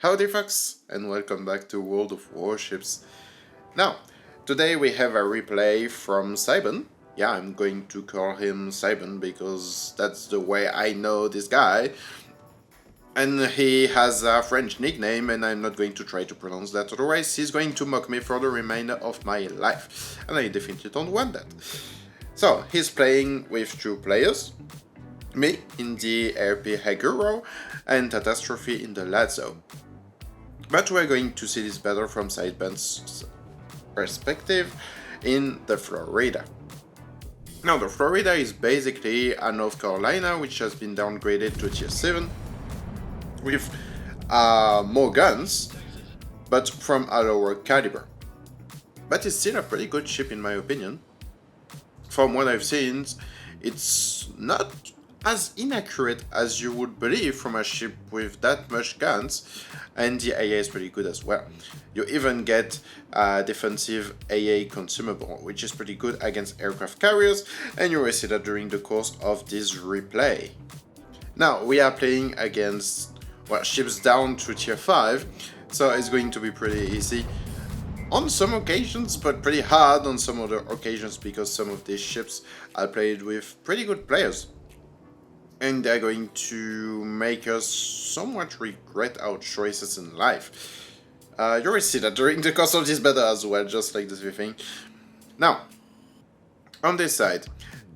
Howdy folks, and welcome back to World of Warships. Now, today we have a replay from Saiban. Yeah, I'm going to call him Saiban because that's the way I know this guy. And he has a French nickname and I'm not going to try to pronounce that, otherwise he's going to mock me for the remainder of my life. And I definitely don't want that. So, he's playing with two players. Me in the RP Haguro and Catastrophe in the Lazzo. But we're going to see this better from Saiban's perspective in the Florida. Now, the Florida is basically a North Carolina which has been downgraded to tier 7 with more guns, but from a lower caliber. But it's still a pretty good ship in my opinion. From what I've seen, it's not as inaccurate as you would believe from a ship with that much guns, and the AA is pretty good as well. You even get a defensive AA consumable, which is pretty good against aircraft carriers, and you will see that during the course of this replay. Now, we are playing against, well, ships down to tier 5, so it's going to be pretty easy on some occasions, but pretty hard on some other occasions because some of these ships are played with pretty good players. And they're going to make us somewhat regret our choices in life. You will see that during the course of this battle as well, just like this thing. Now, on this side,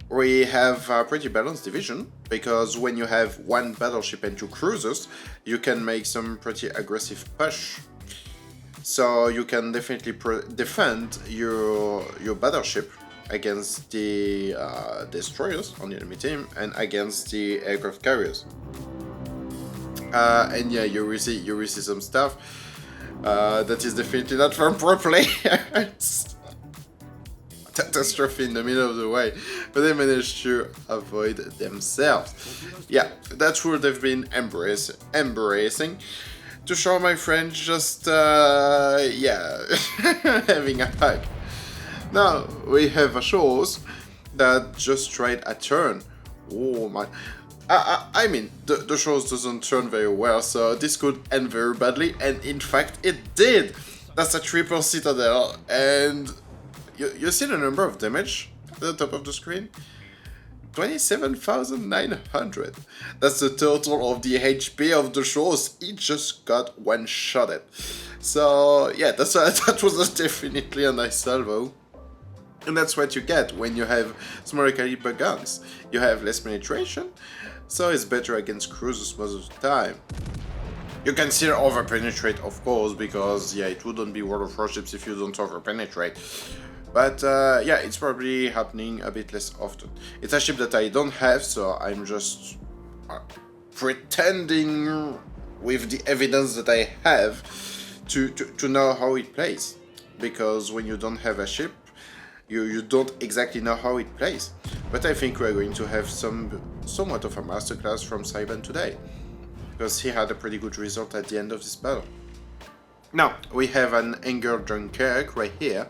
we have a pretty balanced division, because when you have one battleship and two cruisers, you can make some pretty aggressive push. So you can definitely defend your battleship against the destroyers on the enemy team and against the aircraft carriers. And yeah, you will see some stuff that is definitely not from pro players. Catastrophe in the middle of the way, but they managed to avoid themselves. Yeah, that would have been embarrassing. To show my French, just yeah, having a hug. Now, we have a Shores that just tried a turn. Oh my... I mean, the Shores doesn't turn very well, so this could end very badly, and in fact, it did! That's a triple citadel, and you see the number of damage at the top of the screen? 27,900. That's the total of the HP of the Shores. He just got one-shotted. So, yeah, that was definitely a nice salvo. And that's what you get when you have smaller caliber guns. You have less penetration, so it's better against cruisers most of the time. You can still over-penetrate, of course, because, yeah, it wouldn't be World of Warships if you don't over-penetrate. But, yeah, it's probably happening a bit less often. It's a ship that I don't have, so I'm just pretending with the evidence that I have to know how it plays. Because when you don't have a ship, you don't exactly know how it plays. But I think we're going to have somewhat of a masterclass from Saiban today, because he had a pretty good result at the end of this battle. Now, we have an angered Dunkirk right here,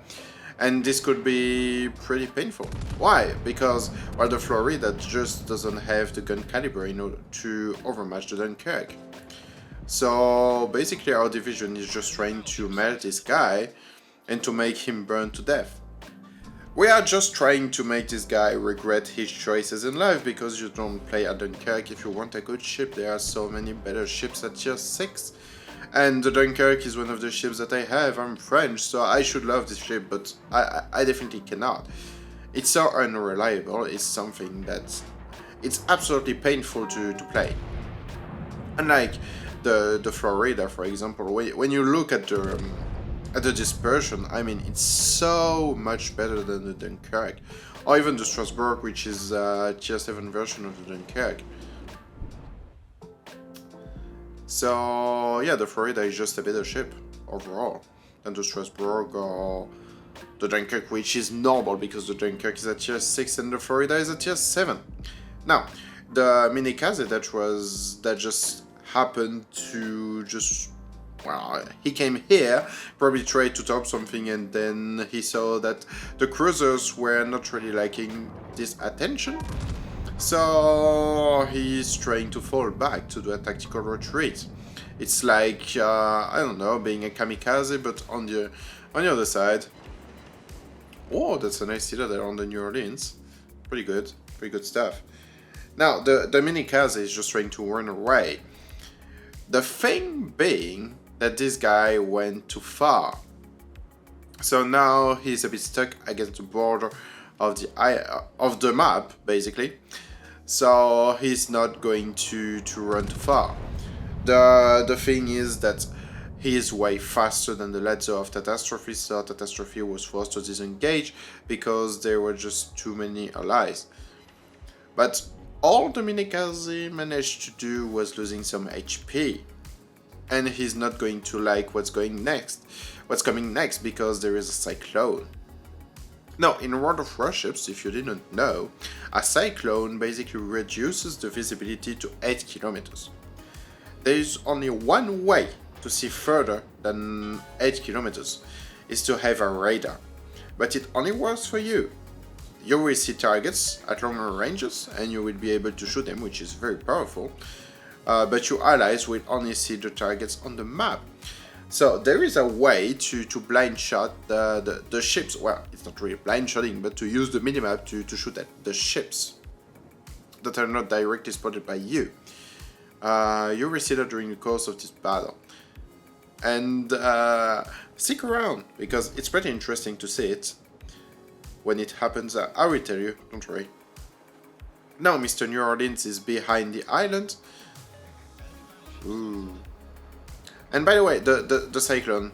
and this could be pretty painful. Why? Because, well, the Florida just doesn't have the gun caliber in order to overmatch the Dunkirk. So basically our division is just trying to melt this guy and to make him burn to death. We are just trying to make this guy regret his choices in life, because you don't play a Dunkirk if you want a good ship. There are so many better ships at tier 6. And the Dunkirk is one of the ships that I have. I'm French, so I should love this ship, but I definitely cannot. It's so unreliable. It's something that it's absolutely painful to play. Unlike the Florida, for example, when you look at the dispersion, I mean, it's so much better than the Dunkirk. Or even the Strasbourg, which is a tier 7 version of the Dunkirk. So, yeah, the Florida is just a better ship, overall, than the Strasbourg or the Dunkirk, which is normal, because the Dunkirk is at tier 6 and the Florida is at tier 7. Now, the Minikaze that just happened to just... Well, he came here, probably tried to top something, and then he saw that the cruisers were not really liking this attention. So he's trying to fall back to do a tactical retreat. It's like, I don't know, being a kamikaze, but on the other side. Oh, that's a nice citadel on the New Orleans. Pretty good stuff. Now, the minikaze is just trying to run away. The thing being that this guy went too far. So now he's a bit stuck against the border of the map, basically. So he's not going to run too far. The thing is that he is way faster than the letter of Catastrophe, so Catastrophe was forced to disengage because there were just too many allies. But all the Minikaze managed to do was losing some HP. And he's not going to like what's coming next, because there is a cyclone. Now, in World of Warships, if you didn't know, a cyclone basically reduces the visibility to 8 kilometers. There is only one way to see further than 8 kilometers, is to have a radar. But it only works for you. You will see targets at longer ranges and you will be able to shoot them, which is very powerful. But your allies will only see the targets on the map. So there is a way to blind shot the ships. Well, it's not really blind shotting, but to use the minimap to shoot at the ships that are not directly spotted by you. You will see that during the course of this battle. And stick around, because it's pretty interesting to see it. When it happens, I will tell you, don't worry. Now Mr. New Orleans is behind the island. Ooh. And by the way, the cyclone,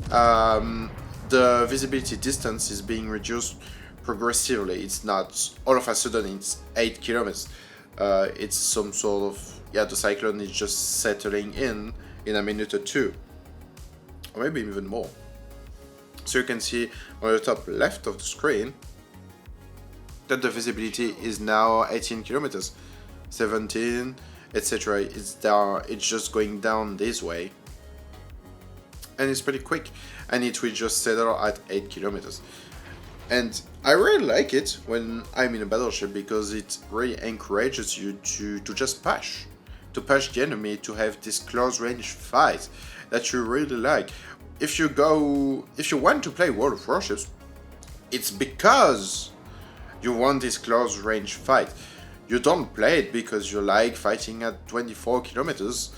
the visibility distance is being reduced progressively. It's not all of a sudden it's 8 kilometers. It's some sort of, the cyclone is just settling in a minute or two, or maybe even more. So you can see on the top left of the screen that the visibility is now 18 kilometers, 17, etc. It's down. It's just going down this way, and it's pretty quick. And it will just settle at 8 kilometers. And I really like it when I'm in a battleship, because it really encourages you to just push the enemy, to have this close range fight that you really like. If you want to play World of Warships, it's because you want this close range fight. You don't play it because you like fighting at 24 kilometers.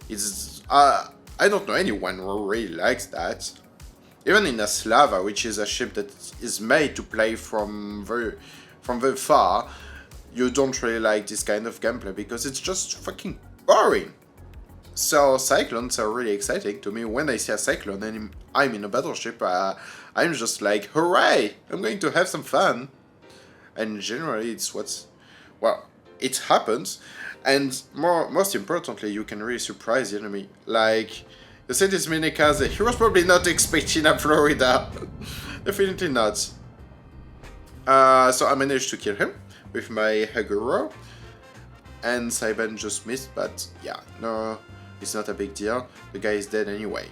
It's I don't know anyone who really likes that. Even in a Slava, which is a ship that is made to play from very far, you don't really like this kind of gameplay because it's just fucking boring. So cyclones are really exciting to me. When I see a cyclone and I'm in a battleship, I'm just like, hooray! I'm going to have some fun. And generally, it happens. And most importantly, you can really surprise the enemy. Like, you see this minikaze, he was probably not expecting a Florida. Definitely not. So I managed to kill him with my Haguro. And Saiban just missed, but yeah, no, it's not a big deal. The guy is dead anyway.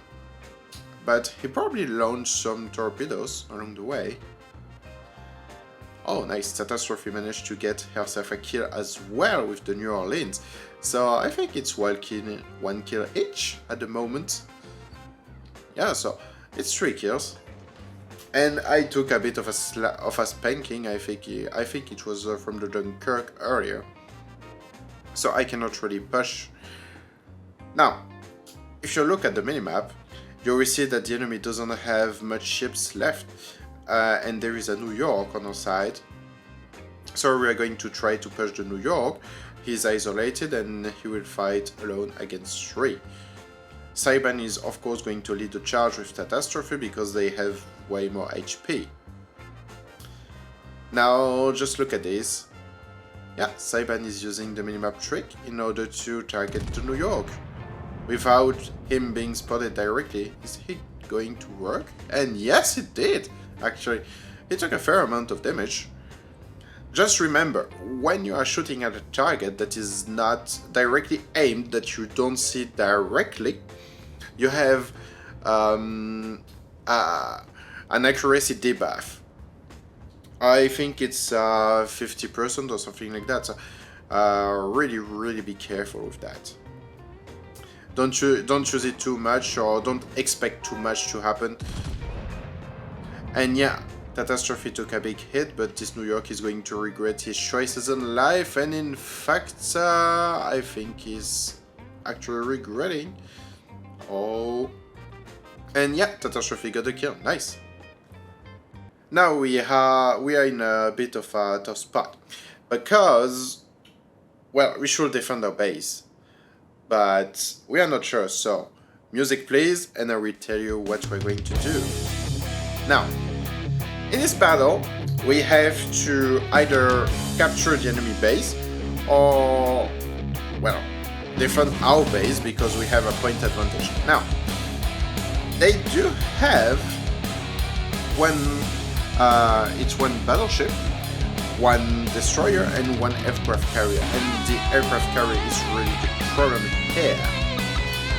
But he probably launched some torpedoes along the way. Oh, nice. Catastrophe managed to get herself a kill as well with the New Orleans. So I think it's one kill each at the moment. Yeah, so it's 3 kills. And I took a bit of a spanking. I think it was from the Dunkirk earlier. So I cannot really push. Now, if you look at the minimap, you will see that the enemy doesn't have much ships left. And there is a New York on our side. So we are going to try to push the New York. He's isolated and he will fight alone against 3. Saiban is of course going to lead the charge with Catastrophe because they have way more HP. Now just look at this. Yeah, Saiban is using the minimap trick in order to target the New York. Without him being spotted directly, is he going to work? And yes, it did! Actually, he took a fair amount of damage. Just remember, when you are shooting at a target that is not directly aimed, that you don't see directly, you have an accuracy debuff. I think it's 50% or something like that, so really be careful with that. Don't use it too much, or don't expect too much to happen. And yeah, Catastrophe took a big hit, but this New York is going to regret his choices in life, and in fact, I think he's actually regretting. Oh, and yeah, Catastrophe got the kill. Nice. Now we are in a bit of a tough spot, because, well, we should defend our base, but we are not sure. So, music please, and I will tell you what we're going to do. Now, in this battle, we have to either capture the enemy base or, well, defend our base because we have a point advantage. Now, they do have it's one battleship, one destroyer, and one aircraft carrier. And the aircraft carrier is really the problem here,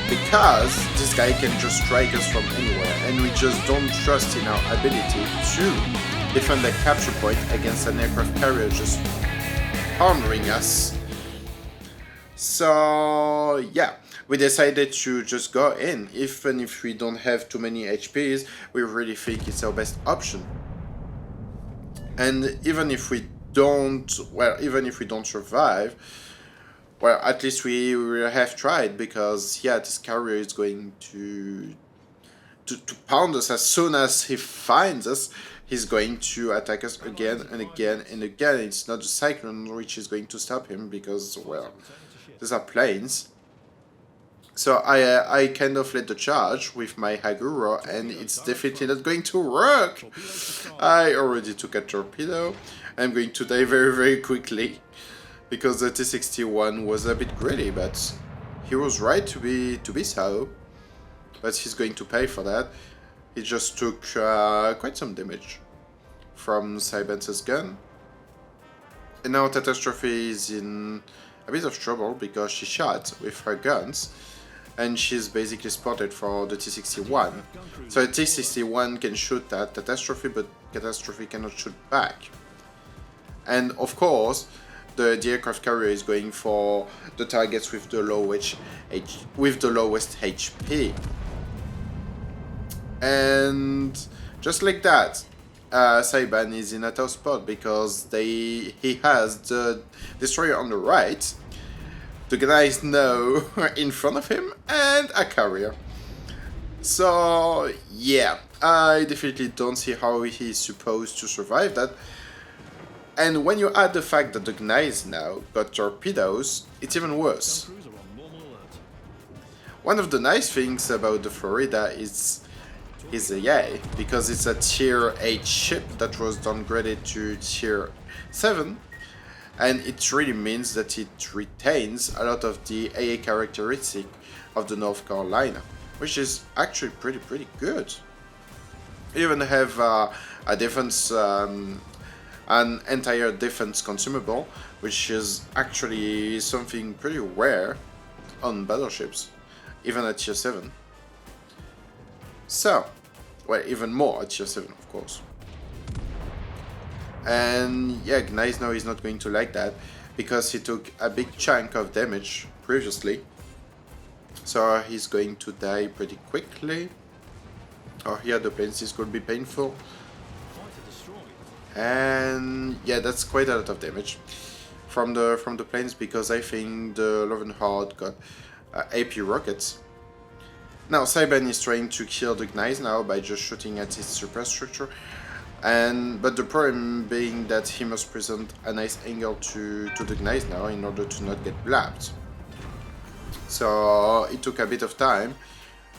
because this guy can just strike us from anywhere, and we just don't trust in our ability to defend a capture point against an aircraft carrier just hammering us. So yeah, we decided to just go in. Even if we don't have too many HPs, we really think it's our best option. And even if we don't survive, well, at least we have tried, because yeah, this carrier is going to pound us as soon as he finds us. He's going to attack us again and again and again. It's not the Cyclone which is going to stop him, because, well, these are planes. So I kind of led the charge with my Haguro, and it's definitely not going to work. I already took a torpedo. I'm going to die very, very quickly, because the T-61 was a bit greedy, but he was right to be so. But he's going to pay for that. He just took quite some damage from Saiban's gun. And now Catastrophe is in a bit of trouble, because she shot with her guns, and she's basically spotted for the T-61. So a T-61 can shoot at Catastrophe, but Catastrophe cannot shoot back. And of course, the aircraft carrier is going for the targets with the lowest HP. And just like that, Saiban is in a tough spot, because he has the destroyer on the right, the guys now in front of him, and a carrier. So yeah, I definitely don't see how he's supposed to survive that. And when you add the fact that the guys now got torpedoes, it's even worse. One of the nice things about the Florida is a yay, because it's a tier 8 ship that was downgraded to tier 7, and it really means that it retains a lot of the AA characteristic of the North Carolina, which is actually pretty good. You even have a defense, an entire defense consumable, which is actually something pretty rare on battleships, even at tier 7. So, well, even more at tier 7, of course. And yeah, Gneiss now is not going to like that, because he took a big chunk of damage previously. So he's going to die pretty quickly. Oh, here the planes is going to be painful. And yeah, that's quite a lot of damage from the planes, because I think the Lovenhard got AP rockets. Now Saiban is trying to kill the Gneiss now by just shooting at his superstructure, but the problem being that he must present a nice angle to the Gneiss now in order to not get blapped. So it took a bit of time,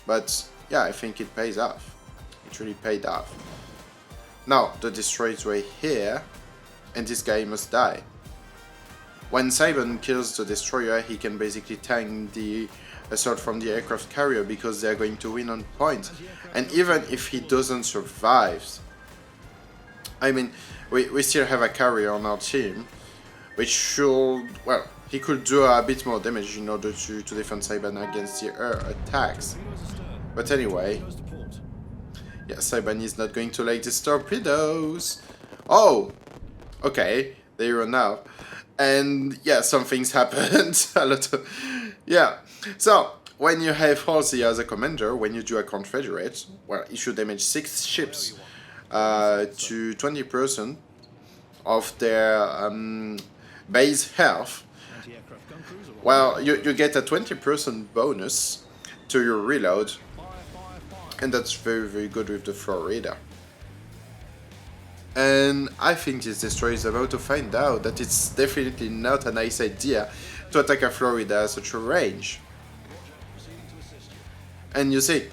but yeah, I think it pays off. It really paid off. Now the destroyer is right here, and this guy must die. When Saiban kills the destroyer, he can basically tank the assault from the aircraft carrier, because they are going to win on point. And even if he doesn't survive, I mean, we still have a carrier on our team, which should, well, he could do a bit more damage in order to defend Saiban against the air attacks. But anyway, yeah, Saiban is not going to like these torpedoes. Oh, okay, they run out. And yeah, some things happened. A lot of, yeah. So when you have Halsey as a commander, when you do a confederate, well, you should damage 6 ships to 20% of their base health. Well, you get a 20% bonus to your reload, and that's very, very good with the Florida. And I think this destroyer is about to find out that it's definitely not a nice idea to attack a Florida at such a range. And you see,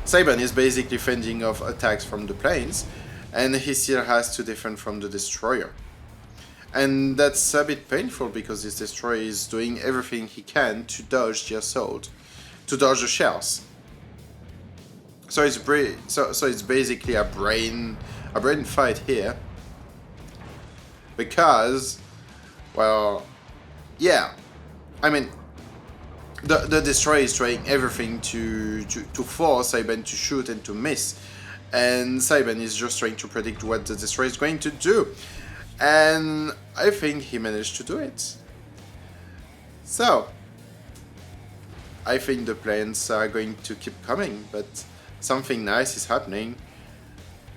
Saiban is basically fending off attacks from the planes, and he still has to defend from the destroyer. And that's a bit painful because this destroyer is doing everything he can to dodge the assault, to dodge the shells. So it's basically a brain fight here, because, well, yeah, I mean, the destroyer is trying everything to force Saiban to shoot and to miss, and Saiban is just trying to predict what the destroyer is going to do, and I think he managed to do it. So I think the planes are going to keep coming, but something nice is happening.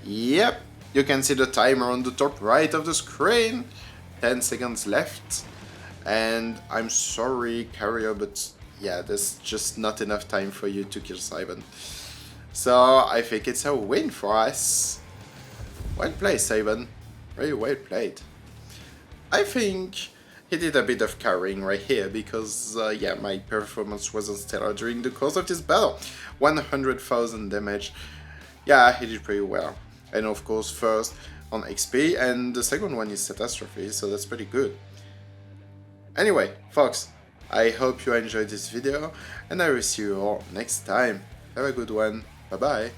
Yep, you can see the timer on the top right of the screen. 10 seconds left. And I'm sorry, Carrier, but yeah, there's just not enough time for you to kill Saiban. So I think it's a win for us. Well played, Saiban. Very well played. I think he did a bit of carrying right here because, yeah, my performance wasn't stellar during the course of this battle. 100,000 damage. Yeah, he did pretty well. And of course, first on XP, and the second one is Catastrophe, so that's pretty good. Anyway, folks, I hope you enjoyed this video, and I will see you all next time. Have a good one. Bye bye.